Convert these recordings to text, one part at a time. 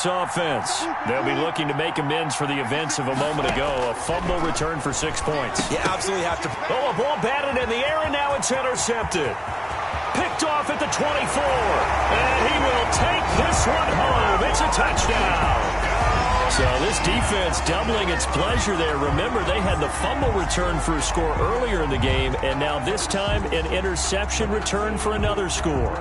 Seahawks offense. They'll be looking to make amends for the events of a moment ago. A fumble return for 6 points. You absolutely have to. Oh, a ball batted in the air, and now it's intercepted. Picked off at the 24. And he will take this one home. It's a touchdown. So this defense doubling its pleasure there. Remember, they had the fumble return for a score earlier in the game, and now this time an interception return for another score.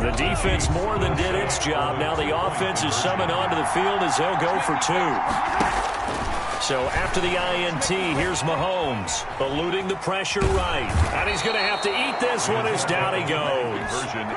The defense more than did its job. Now the offense is summoned onto the field as they'll go for 2. So after the INT, here's Mahomes, eluding the pressure right. And he's going to have to eat this one as down he goes.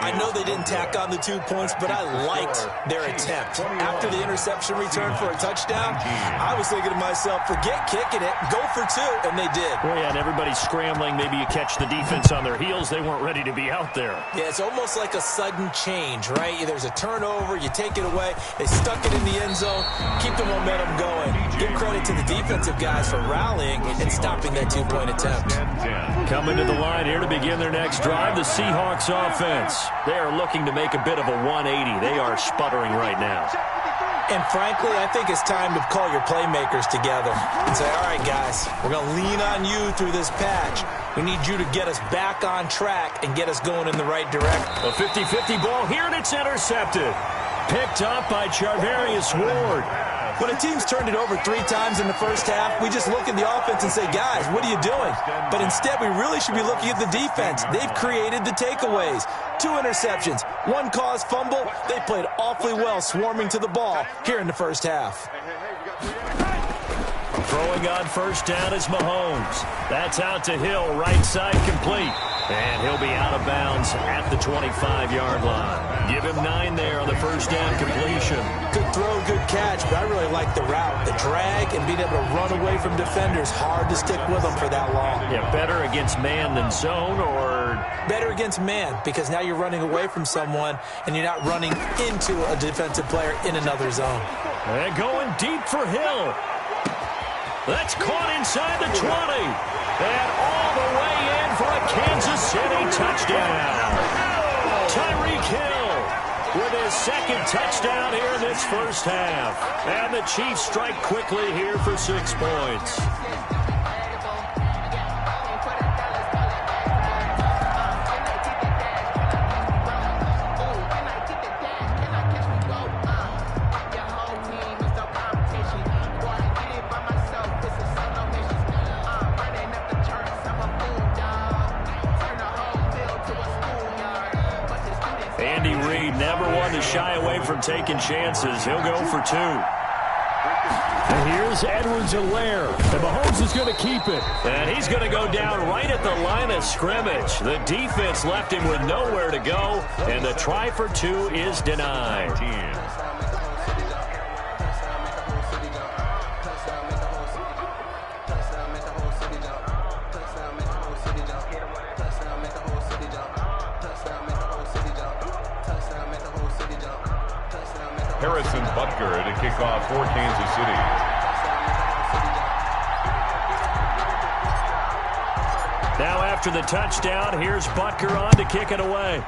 I know they didn't tack on the 2 points, but I liked their attempt. After the interception return for a touchdown, I was thinking to myself, forget kicking it, go for 2, and they did. Well, yeah, and everybody's scrambling. Maybe you catch the defense on their heels. They weren't ready to be out there. Yeah, it's almost like a sudden change, right? There's a turnover, you take it away, they stuck it in the end zone, keep the momentum going. Give credit to the defensive guys for rallying and stopping that 2-point attempt. Coming to the line here to begin their next drive, the Seahawks offense. They are looking to make a bit of a 180. They are sputtering right now. And frankly, I think it's time to call your playmakers together and say, all right, guys, we're going to lean on you through this patch. We need you to get us back on track and get us going in the right direction. A 50-50 ball here, and it's intercepted. Picked up by Charvarius Ward. When a team's turned it over 3 times in the first half, we just look at the offense and say, guys, what are you doing? But instead, we really should be looking at the defense. They've created the takeaways. 2 interceptions, 1 caused fumble. They played awfully well swarming to the ball here in the first half. Throwing on first down is Mahomes. That's out to Hill, right side complete. And he'll be out of bounds at the 25-yard line. Give him 9 there on the first down completion. Good throw, good catch, but I really like the route. The drag and being able to run away from defenders. Hard to stick with them for that long. Yeah, better against man than zone, or? Better against man, because now you're running away from someone and you're not running into a defensive player in another zone. And going deep for Hill. That's caught inside the 20. And all the way in for a Kansas City touchdown. Tyreek Hill with his 2nd touchdown here in this first half. And the Chiefs strike quickly here for 6 points. Andy Reid never one to shy away from taking chances. He'll go for 2. And here's Edwards-Helaire. And Mahomes is going to keep it. And he's going to go down right at the line of scrimmage. The defense left him with nowhere to go. And the try for 2 is denied. Harrison Butker to kick off for Kansas City. Now after the touchdown, here's Butker on to kick it away.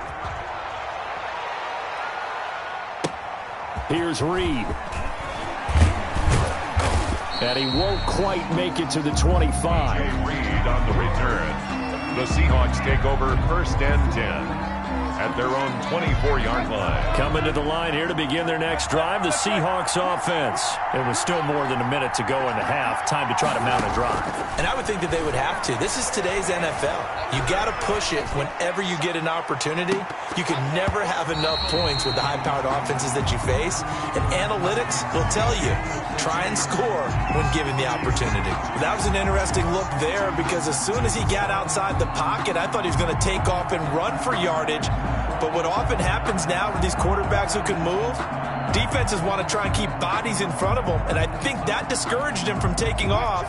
Here's Reed. And he won't quite make it to the 25. Reed on the return. The Seahawks take over 1st and 10. At their own 24-yard line. Coming to the line here to begin their next drive, the Seahawks offense. It was still more than a minute to go in the half. Time to try to mount a drive. And I would think that they would have to. This is today's NFL. You got to push it whenever you get an opportunity. You can never have enough points with the high-powered offenses that you face. And analytics will tell you, try and score when given the opportunity. That was an interesting look there because as soon as he got outside the pocket, I thought he was going to take off and run for yardage. But what often happens now with these quarterbacks who can move, Defenses want to try and keep bodies in front of them, and I think that discouraged him from taking off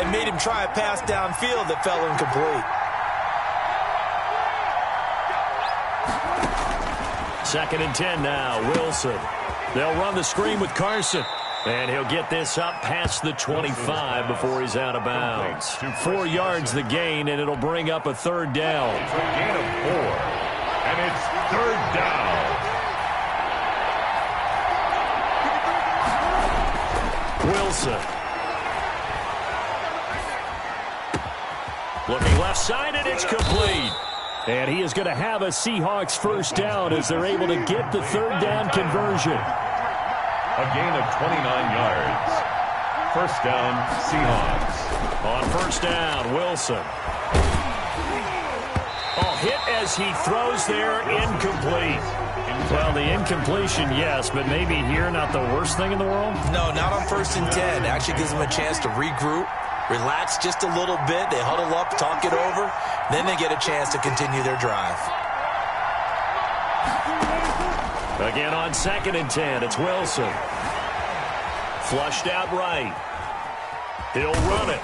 and made him try a pass downfield that fell incomplete. Second and 10 now, Wilson. They'll run the screen with Carson. And he'll get this up past the 25 before he's out of bounds. 4 yards the gain, and it'll bring up a third down. It's a gain of 4, and it's third down. Wilson. Looking left side, and it's complete. And he is going to have a Seahawks first down as they're able to get the third down conversion. A gain of 29 yards. First down, Seahawks. On first down, Wilson. Oh, hit as he throws there, incomplete. Well, the incompletion, yes, but maybe here not the worst thing in the world? No, not on first and 10. Actually gives them a chance to regroup, relax just a little bit. They huddle up, talk it over. Then they get a chance to continue their drive. Again on second and 10, it's Wilson. Flushed out right. He'll run it.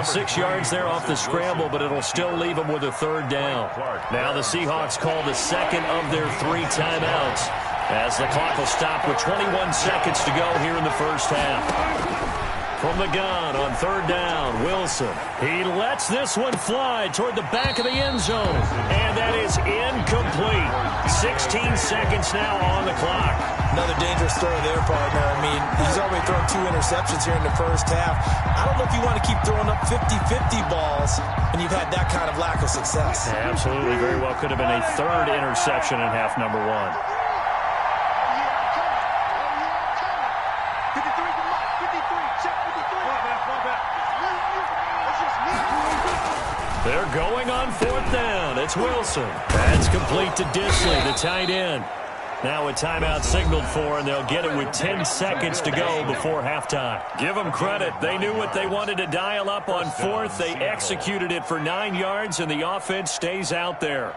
6 yards there off the scramble, but it'll still leave him with a third down. Now the Seahawks call the second of their 3 timeouts as the clock will stop with 21 seconds to go here in the first half. From the gun on third down, Wilson. He lets this one fly toward the back of the end zone, and that is incomplete. 16 seconds now on the clock. Another dangerous throw there, partner. I mean, he's already thrown 2 interceptions here in the first half. I don't know if you want to keep throwing up 50-50 balls when you've had that kind of lack of success. Yeah, absolutely. Very well could have been a third interception in half number 1. They're going on fourth down. It's Wilson. That's complete to Disley, the tight end. Now a timeout signaled for, and they'll get it with 10 seconds to go before halftime. Give them credit. They knew what they wanted to dial up on fourth. They executed it for 9 yards, and the offense stays out there.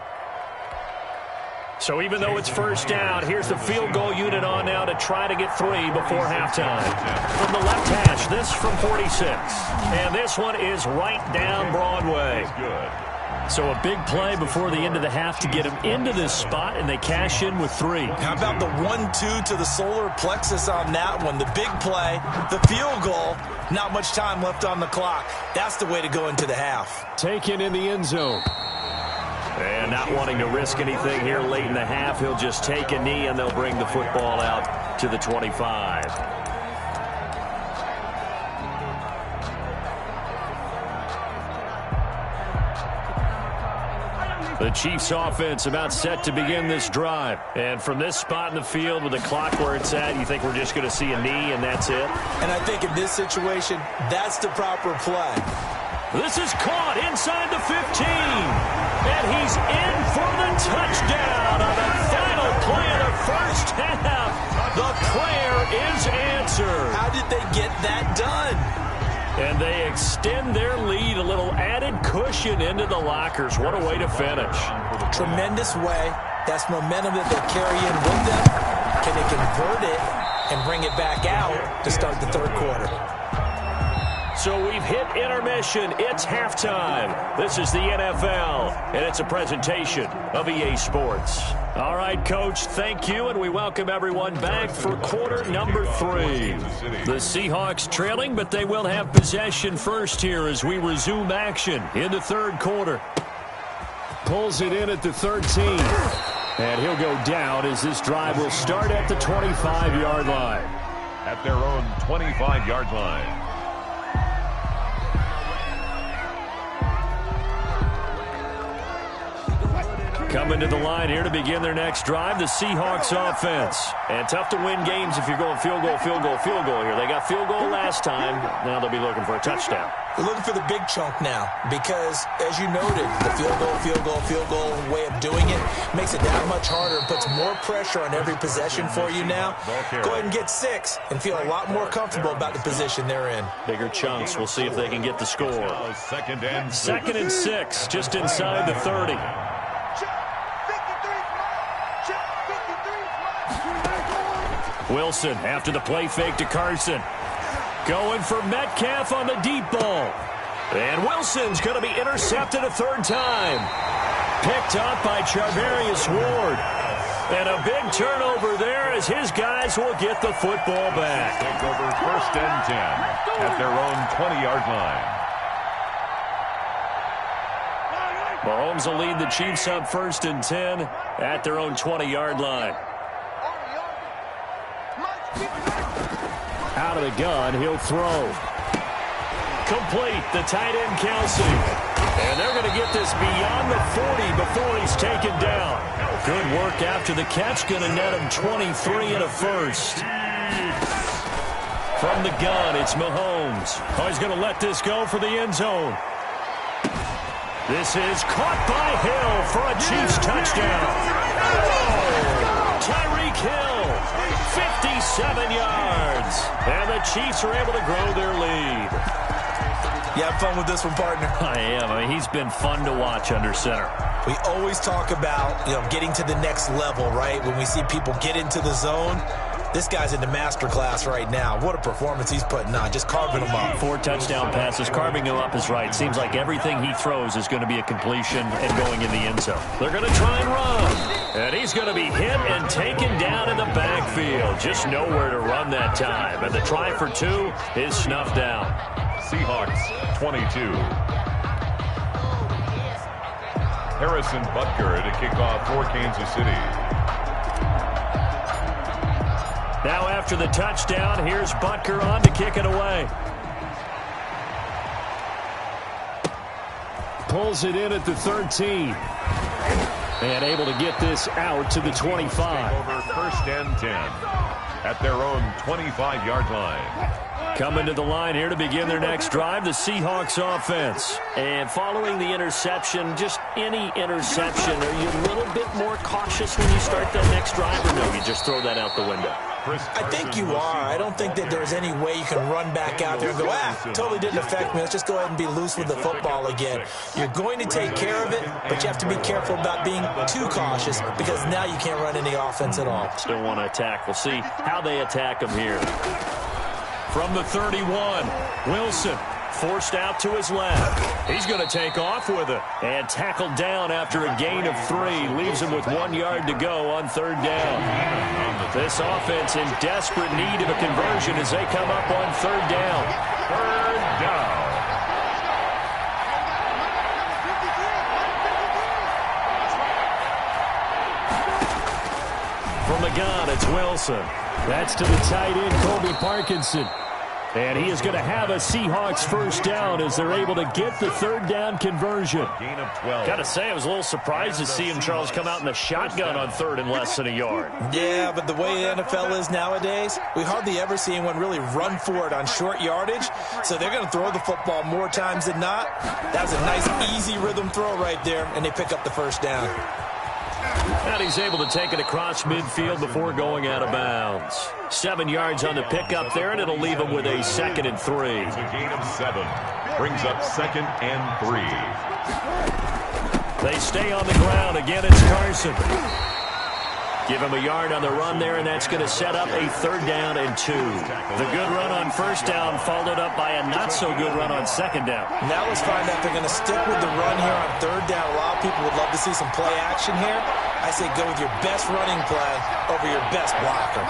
So even though it's first down, here's the field goal unit on now to try to get 3 before halftime. From the left hash, this from 46. And this one is right down Broadway. So a big play before the end of the half to get him into this spot, and they cash in with 3. How about the 1-2 to the solar plexus on that one? The big play, the field goal, not much time left on the clock. That's the way to go into the half. Taken in the end zone. And not wanting to risk anything here late in the half, he'll just take a knee, and they'll bring the football out to the 25. The Chiefs offense about set to begin this drive. And from this spot in the field with the clock where it's at, you think we're just going to see a knee and that's it? And I think in this situation, that's the proper play. This is caught inside the 15. And he's in for the touchdown on the final play of the first half. The prayer is answered. How did they get that done? And they extend their lead, a little added cushion into the lockers. What a way to finish. Tremendous way. That's momentum that they carry in with them. Can they convert it and bring it back out to start the third quarter? So we've hit intermission. It's halftime. This is the NFL, and it's a presentation of EA Sports. All right, Coach, thank you, and we welcome everyone back for quarter number 3. The Seahawks trailing, but they will have possession first here as we resume action in the third quarter. Pulls it in at the 13. And he'll go down as this drive will start at the 25-yard line. At their own 25-yard line. Coming to the line here to begin their next drive, the Seahawks offense. And tough to win games if you're going field goal, field goal, field goal here. They got field goal last time. Now they'll be looking for a touchdown. They're looking for the big chunk now because, as you noted, the field goal way of doing it makes it that much harder and puts more pressure on every possession for you now. Go ahead and get 6 and feel a lot more comfortable about the position they're in. Bigger chunks. We'll see if they can get the score. Second and 6, just inside the 30. Wilson after the play fake to Carson. Going for Metcalf on the deep ball. And Wilson's going to be intercepted a third time. Picked up by Charvarius Ward. And a big turnover there as his guys will get the football back. Take over 1st and 10 at their own 20-yard line. Mahomes will lead the Chiefs up 1st and 10 at their own 20-yard line. Out of the gun, he'll throw. Complete, the tight end Kelsey. And they're going to get this beyond the 40 before he's taken down. Good work after the catch, going to net him 23 and a first. From the gun, it's Mahomes. Oh, he's going to let this go for the end zone. This is caught by Hill for a Chiefs touchdown. Oh, Tyreek Hill, 57 yards. And the Chiefs are able to grow their lead. You have fun with this one, partner? I am. I mean, he's been fun to watch under center. We always talk about, getting to the next level, right? When we see people get into the zone, this guy's in the master class right now. What a performance he's putting on, just carving them up. 4 touchdown passes, carving him up is right. Seems like everything he throws is going to be a completion and going in the end zone. They're going to try and run. And he's going to be hit and taken down in the backfield. Just nowhere to run that time. And the try for 2 is snuffed out. Seahawks 22. Harrison Butker to kick off for Kansas City. Now after the touchdown, here's Butker on to kick it away. Pulls it in at the 13. And able to get this out to the 25. Over 1st and 10 at their own 25-yard line. Coming to the line here to begin their next drive, the Seahawks offense. And following the interception, just any interception, are you a little bit more cautious when you start that next drive, or no, you just throw that out the window? I think you are. I don't think that there's any way you can run back out there and go, totally didn't affect me. Let's just go ahead and be loose with the football again. You're going to take care of it, but you have to be careful about being too cautious because now you can't run any offense at all. Still want to attack. We'll see how they attack them here. From the 31, Wilson forced out to his left. He's going to take off with it and tackled down after a gain of 3. Leaves him with 1 yard to go on 3rd down. This offense in desperate need of a conversion as they come up on 3rd down. 3rd down. From the gun, it's Wilson. That's to the tight end, Colby Parkinson. And he is going to have a Seahawks 1st down as they're able to get the 3rd down conversion. Gain of 12. Got to say, I was a little surprised to see him, Charles, come out in a shotgun on 3rd and less than a yard. Yeah, but the way the NFL is nowadays, we hardly ever see anyone really run for it on short yardage. So they're going to throw the football more times than not. That was a nice, easy rhythm throw right there, and they pick up the 1st down. And he's able to take it across midfield before going out of bounds. 7 yards on the pickup there, and it'll leave him with a 2nd and 3. It's a gain of 7. Brings up 2nd and 3. They stay on the ground. Again, it's Carson. Give him a yard on the run there, and that's going to set up a 3rd down and 2. The good run on 1st down followed up by a not-so-good run on 2nd down. Now let's find out if they're going to stick with the run here on 3rd down. A lot of people would love to see some play action here. I say go with your best running play over your best blocker.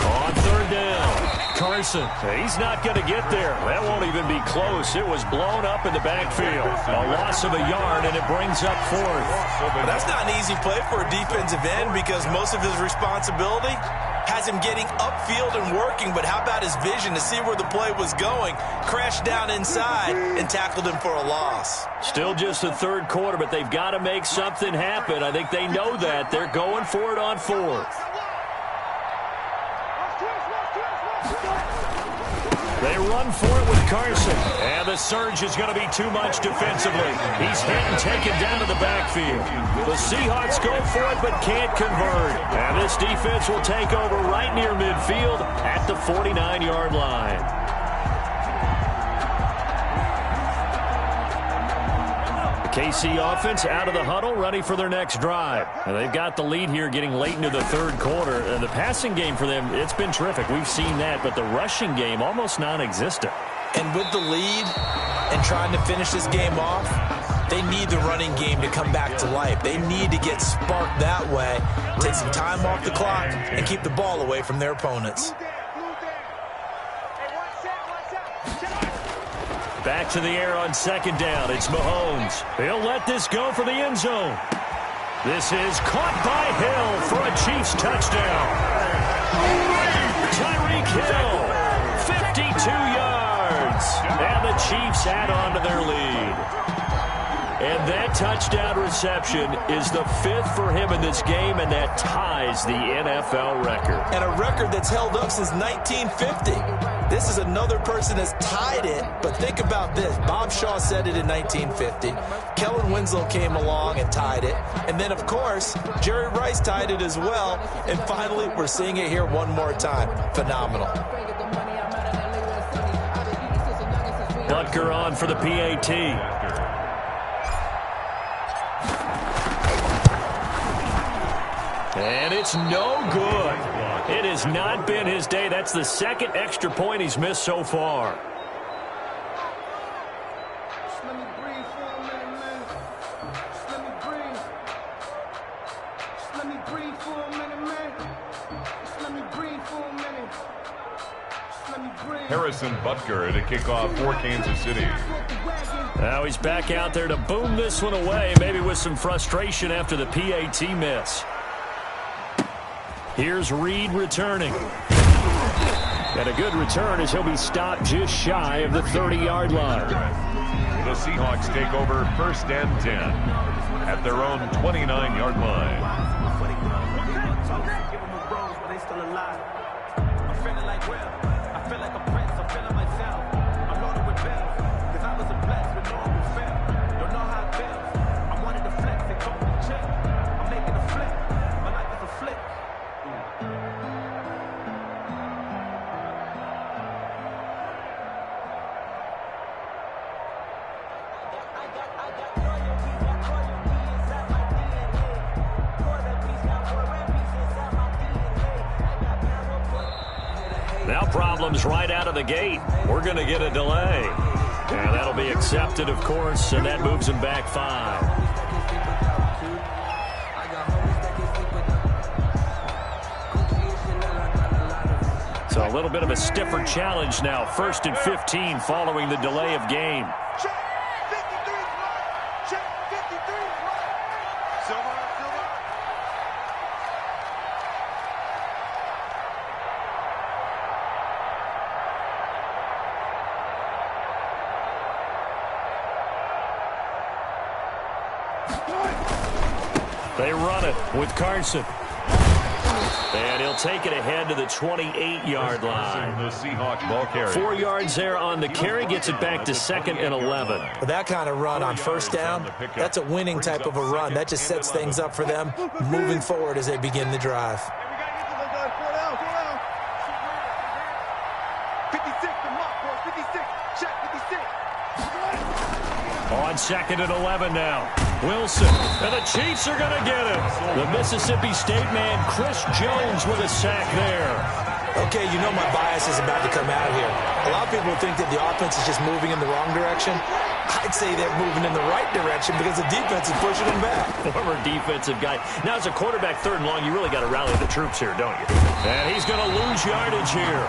On 3rd down, Carson. He's not going to get there. That won't even be close. It was blown up in the backfield. A loss of a yard, and it brings up 4th. But that's not an easy play for a defensive end because most of his responsibility has him getting upfield and working, but how about his vision to see where the play was going, crashed down inside, and tackled him for a loss. Still just the 3rd quarter, but they've got to make something happen. I think they know that. They're going for it on 4th. They run for it with Carson. And the surge is going to be too much defensively. He's hit and taken down to the backfield. The Seahawks go for it but can't convert. And this defense will take over right near midfield at the 49-yard line. KC offense out of the huddle, ready for their next drive. And they've got the lead here getting late into the third quarter. And the passing game for them, it's been terrific. We've seen that, but the rushing game almost non-existent. And with the lead and trying to finish this game off, they need the running game to come back to life. They need to get sparked that way, take some time off the clock, and keep the ball away from their opponents. Back to the air on second down. It's Mahomes. He'll let this go for the end zone. This is caught by Hill for a Chiefs touchdown. Tyreek Hill, 52 yards. And the Chiefs add on to their lead. And that touchdown reception is the 5th for him in this game, and that ties the NFL record. And a record that's held up since 1950. This is another person that's tied it, but think about this. Bob Shaw said it in 1950. Kellen Winslow came along and tied it. And then, of course, Jerry Rice tied it as well. And finally, we're seeing it here one more time. Phenomenal. Butker on for the PAT. And it's no good. It has not been his day. That's the second extra point he's missed so far. Just let me breathe for a minute, man. Just let me breathe. Just let me breathe for a minute, man. Just let me breathe for a minute. Just let me breathe. Harrison Butker to kick off for Kansas City. Now he's back out there to boom this one away, maybe with some frustration after the PAT miss. Here's Reed returning. And a good return as he'll be stopped just shy of the 30-yard line. The Seahawks take over 1st and 10 at their own 29-yard line. Now problems right out of the gate. We're going to get a delay. And that'll be accepted, of course, and that moves him back 5. So a little bit of a stiffer challenge now. 1st and 15 following the delay of game. They run it with Carson. And he'll take it ahead to the 28-yard line. The Seahawks ball carrier. 4 yards there on the carry, gets it back to 2nd and 11. With that kind of run on 1st down, that's a winning type of a run. That just sets things up for them moving forward as they begin the drive. 56, the mark, boy. 56. Check 56. On 2nd and 11 now. Wilson, and the Chiefs are going to get him. The Mississippi State man, Chris Jones, with a sack there. Okay, you know my bias is about to come out here. A lot of people think that the offense is just moving in the wrong direction. I'd say they're moving in the right direction because the defense is pushing them back. Former defensive guy. Now, as a quarterback 3rd and long, you really got to rally the troops here, don't you? And he's going to lose yardage here,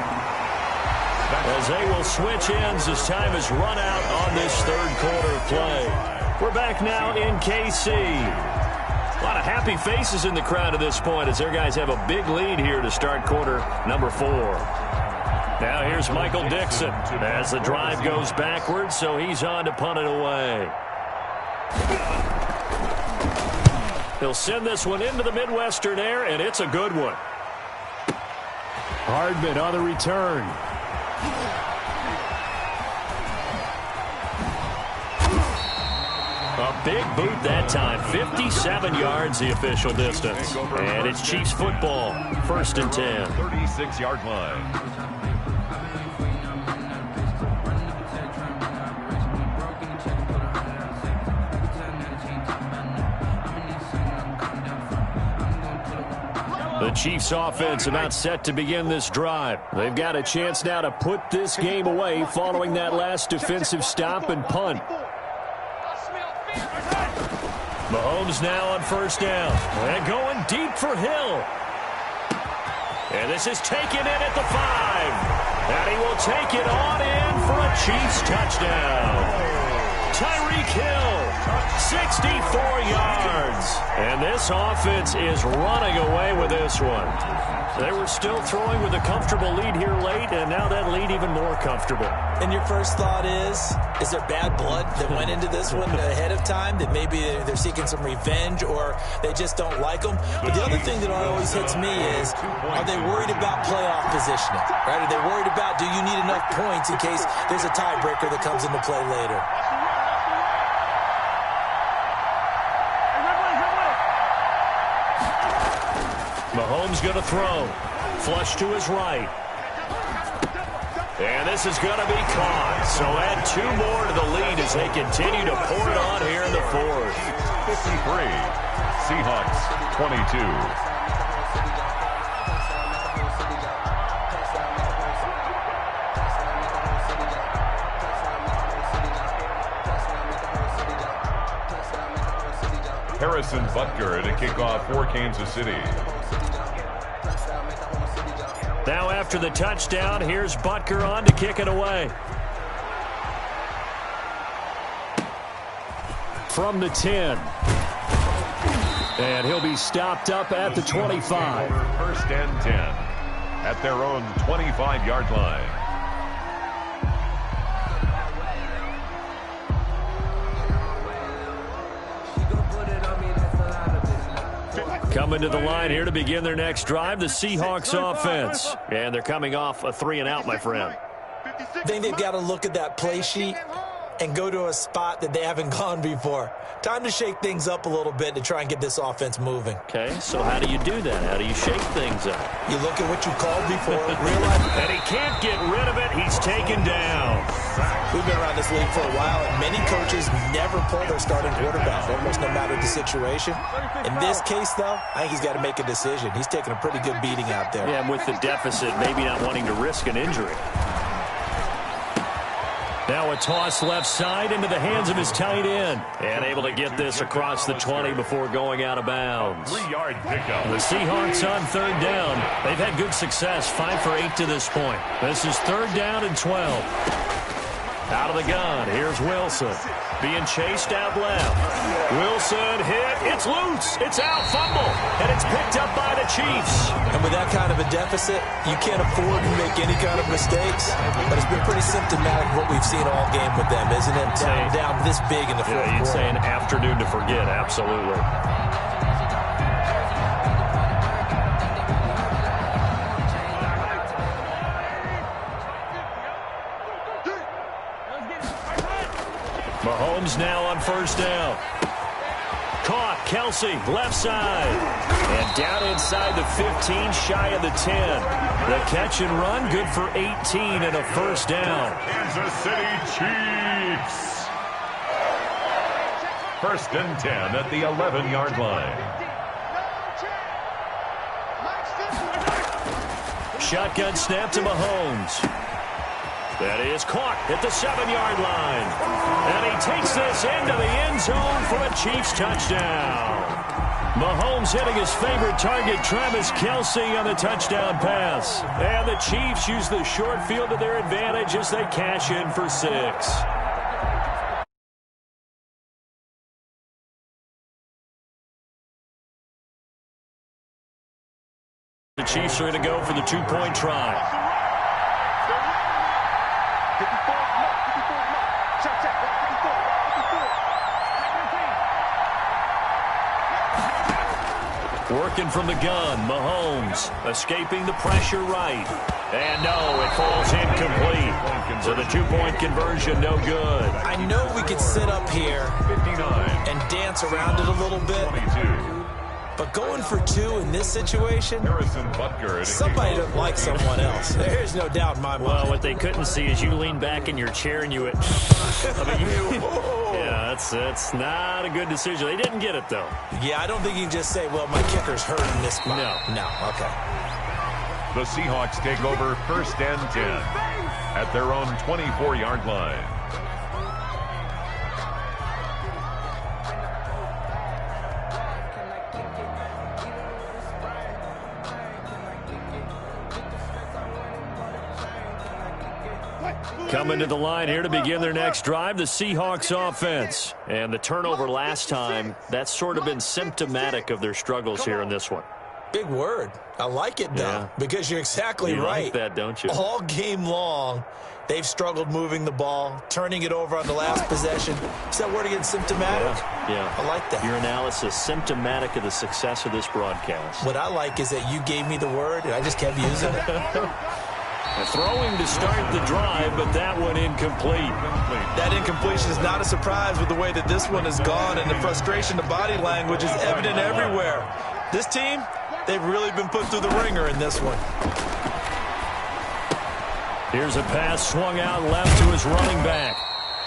as they will switch ends as time is run out on this 3rd quarter play. We're back now in KC. A lot of happy faces in the crowd at this point as their guys have a big lead here to start quarter number 4. Now here's Michael Dixon as the drive goes backwards, so he's on to punt it away. He'll send this one into the Midwestern air, and it's a good one. Hardman on the return. A big boot that time. 57 yards the official distance. And it's Chiefs football. 1st and 10. 36-yard line. The Chiefs offense about set to begin this drive. They've got a chance now to put this game away following that last defensive stop and punt. Mahomes now on first down. And going deep for Hill. And this is taken in at the 5. And he will take it on in for a Chiefs touchdown. Tyreek Hill, 64 yards. And this offense is running away with this one. They were still throwing with a comfortable lead here late, and now that lead even more comfortable. And your first thought is there bad blood that went into this one ahead of time, that maybe they're seeking some revenge or they just don't like them? But the other thing that always hits me is, are they worried about playoff positioning? Right? Are they worried about, do you need enough points in case there's a tiebreaker that comes into play later? Mahomes going to throw. Flush to his right. And this is going to be caught. So add 2 more to the lead as they continue to pour it on here in the 4th. 53. Seahawks 22. Harrison Butker to kick off for Kansas City. Now after the touchdown, here's Butker on to kick it away. From the 10. And he'll be stopped up at the 25. First and 10 at their own 25-yard line. Coming to the line here to begin their next drive, the Seahawks offense. And they're coming off a 3-and-out, my friend. I think they've got to look at that play sheet and go to a spot that they haven't gone before. Time to shake things up a little bit to try and get this offense moving. Okay, so how do you do that? How do you shake things up? You look at what you called before, realize... And he can't get rid of it. He's taken down. We've been around this league for a while, and many coaches never pull their starting quarterback, almost no matter the situation. In this case, though, I think he's got to make a decision. He's taking a pretty good beating out there. Yeah, and with the deficit, maybe not wanting to risk an injury. Now a toss left side into the hands of his tight end. And able to get this across the 20 before going out of bounds. 3-yard pickup. The Seahawks on third down. They've had good success, 5 for 8 to this point. This is third down and 12. Out of the gun, here's Wilson. Being chased out left. Wilson hit. It's loose. It's out. Fumble. And it's picked up by the Chiefs. And with that kind of a deficit, you can't afford to make any kind of mistakes. But it's been pretty symptomatic of what we've seen all game with them, isn't it? Down this big in the fourth quarter. You'd say an afternoon to forget. Absolutely. Mahomes now on first down. Caught. Kelsey, left side. And down inside the 15, shy of the 10. The catch and run, good for 18 and a first down. Kansas City Chiefs. First and 10 at the 11-yard line. Shotgun snap to Mahomes. That is caught at the 7-yard line. And he takes this into the end zone for a Chiefs touchdown. Mahomes hitting his favorite target, Travis Kelsey, on the touchdown pass. And the Chiefs use the short field to their advantage as they cash in for 6. The Chiefs are going to go for the 2-point try. Working from the gun, Mahomes escaping the pressure right. And no, it falls incomplete. So the 2-point conversion, no good. I know we could sit up here 59 and dance around it a little bit. 22. But going for 2 in this situation, Harrison Butker. somebody doesn't like someone else. There's no doubt in my mind. Well, what they couldn't see is you lean back in your chair and you went, yeah, That's not a good decision. They didn't get it, though. Yeah, I don't think you can just say, well, my kicker's hurt in this spot. No, okay. The Seahawks take over 1st and 10 at their own 24-yard line. Coming to the line here to begin their next drive, the Seahawks offense. And the turnover last time, that's sort of been symptomatic of their struggles here in this one. Big word. I like it, though, because you're exactly right. You like that, don't you? All game long, they've struggled moving the ball, turning it over on the last possession. Is that word again, symptomatic? Yeah. I like that. Your analysis, symptomatic of the success of this broadcast. What I like is that you gave me the word, and I just kept using it. Throwing to start the drive, but that one incomplete. That incompletion is not a surprise with the way that this one has gone, and the frustration, the body language is evident everywhere. This team, they've really been put through the ringer in this one. Here's a pass swung out left to his running back.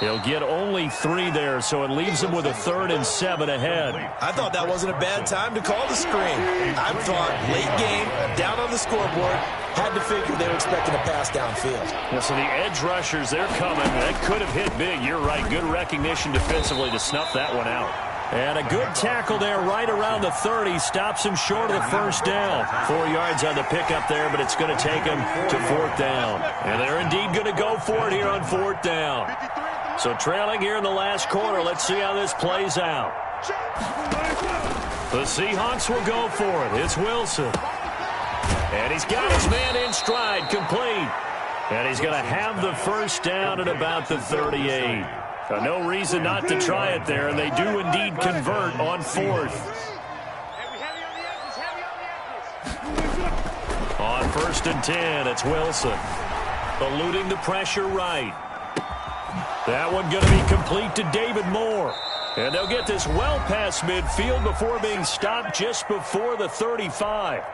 He'll get only 3 there, so it leaves him with a 3rd and 7 ahead. I thought that wasn't a bad time to call the screen. I thought late game, down on the scoreboard, had to figure they were expecting a pass downfield. Yeah, so the edge rushers, they're coming. That could have hit big. You're right. Good recognition defensively to snuff that one out. And a good tackle there right around the 30. Stops him short of the first down. 4 yards on the pickup there, but it's going to take him to 4th down. And they're indeed going to go for it here on 4th down. So trailing here in the last quarter. Let's see how this plays out. The Seahawks will go for it. It's Wilson. And he's got his man in stride, complete. And he's going to have the first down at about the 38. No reason not to try it there, and they do indeed convert on 4th. On 1st and 10, it's Wilson. Eluding the pressure right. That one going to be complete to David Moore. And they'll get this well past midfield before being stopped just before the 35.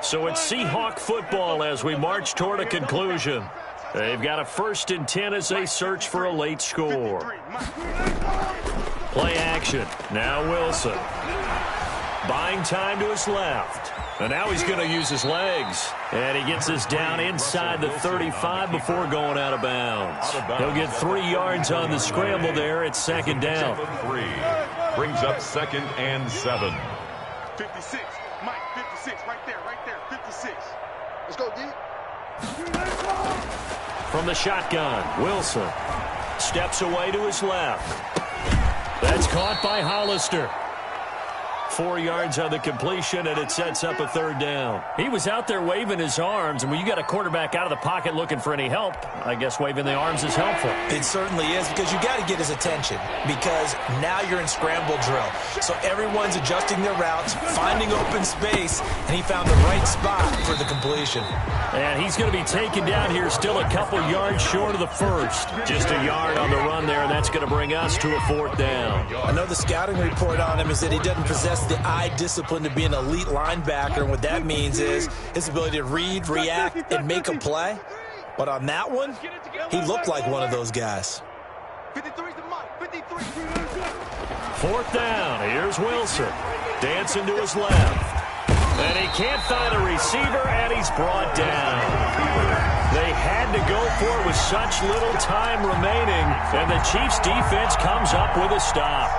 So it's Seahawk football as we march toward a conclusion. They've got a 1st and 10 as they search for a late score. Play action. Now Wilson. Buying time to his left. And now he's going to use his legs. And he gets this down inside the 35 before going out of bounds. He'll get 3 yards on the scramble there. It's 2nd down. 3 brings up 2nd and 7. 56. Mike, 56. Right there. 56. Let's go, D. From the shotgun, Wilson steps away to his left. That's caught by Hollister. 4 yards on the completion, and it sets up a 3rd down. He was out there waving his arms, and when you got a quarterback out of the pocket looking for any help, I guess waving the arms is helpful. It certainly is, because you got to get his attention, because now you're in scramble drill. So everyone's adjusting their routes, finding open space, and he found the right spot for the completion. And he's going to be taken down here still a couple yards short of the 1st. Just a yard on the run there, and that's going to bring us to a 4th down. I know the scouting report on him is that he doesn't possess the eye discipline to be an elite linebacker, and what that means is his ability to read, react, and make a play. But on that one, he looked like one of those guys. 53 to Mike. 53. 4th down. Here's Wilson. Dancing to his left. And he can't find a receiver, and he's brought down. They had to go for it with such little time remaining, and the Chiefs' defense comes up with a stop.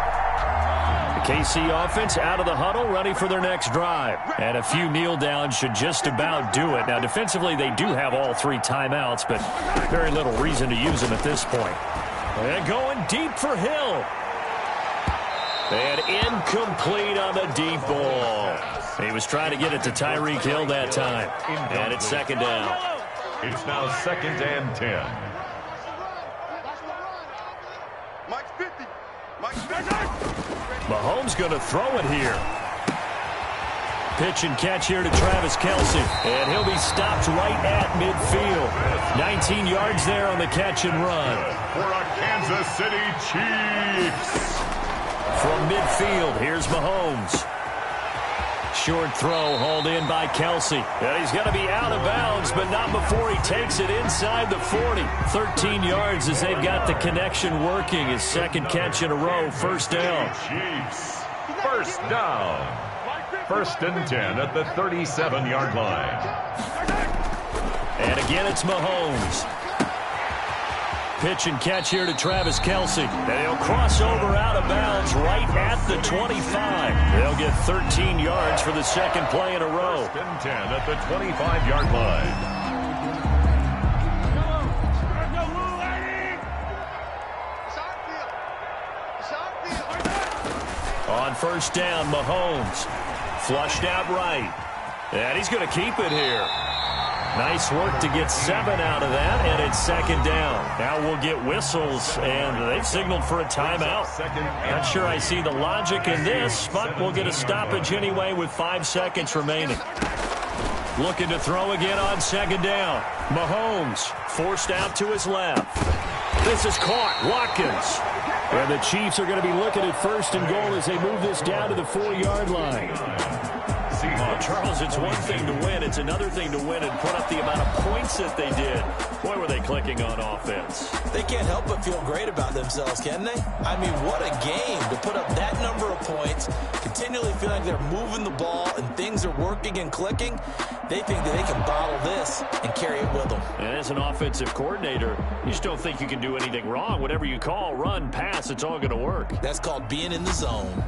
The KC offense out of the huddle, ready for their next drive. And a few kneel downs should just about do it. Now, defensively, they do have all 3 timeouts, but very little reason to use them at this point. And going deep for Hill. And incomplete on the deep ball. He was trying to get it to Tyreek Hill that time. And it's 2nd down. It's now 2nd and 10. Mike's 50. Mike's 50. Mahomes going to throw it here. Pitch and catch here to Travis Kelce. And he'll be stopped right at midfield. 19 yards there on the catch and run. For a Kansas City Chiefs. From midfield, here's Mahomes. short throw hauled in by Kelsey. And he's going to be out of bounds, but not before he takes it inside the 40. 13 yards as they've got the connection working. His second catch in a row, first down. Chiefs, first down. 1st and 10 at the 37-yard line. And again, it's Mahomes. Pitch and catch here to Travis Kelsey. And he'll cross over out of bounds right at the 25. They'll get 13 yards for the second play in a row. 1st and 10 at the 25-yard line. On first down, Mahomes. Flushed out right. And he's going to keep it here. Nice work to get 7 out of that, and it's second down. Now we'll get whistles, and they've signaled for a timeout. Not sure I see the logic in this, but we'll get a stoppage anyway with 5 seconds remaining. Looking to throw again on second down. Mahomes forced out to his left. This is caught. Watkins. And the Chiefs are going to be looking at 1st and goal as they move this down to the 4-yard line. Charles, it's one thing to win. It's another thing to win and put up the amount of points that they did. Boy, were they clicking on offense. They can't help but feel great about themselves, can they? I mean, what a game to put up that number of points, continually feel like they're moving the ball and things are working and clicking. They think that they can bottle this and carry it with them. And as an offensive coordinator, you just don't think you can do anything wrong. Whatever you call, run, pass, it's all going to work. That's called being in the zone.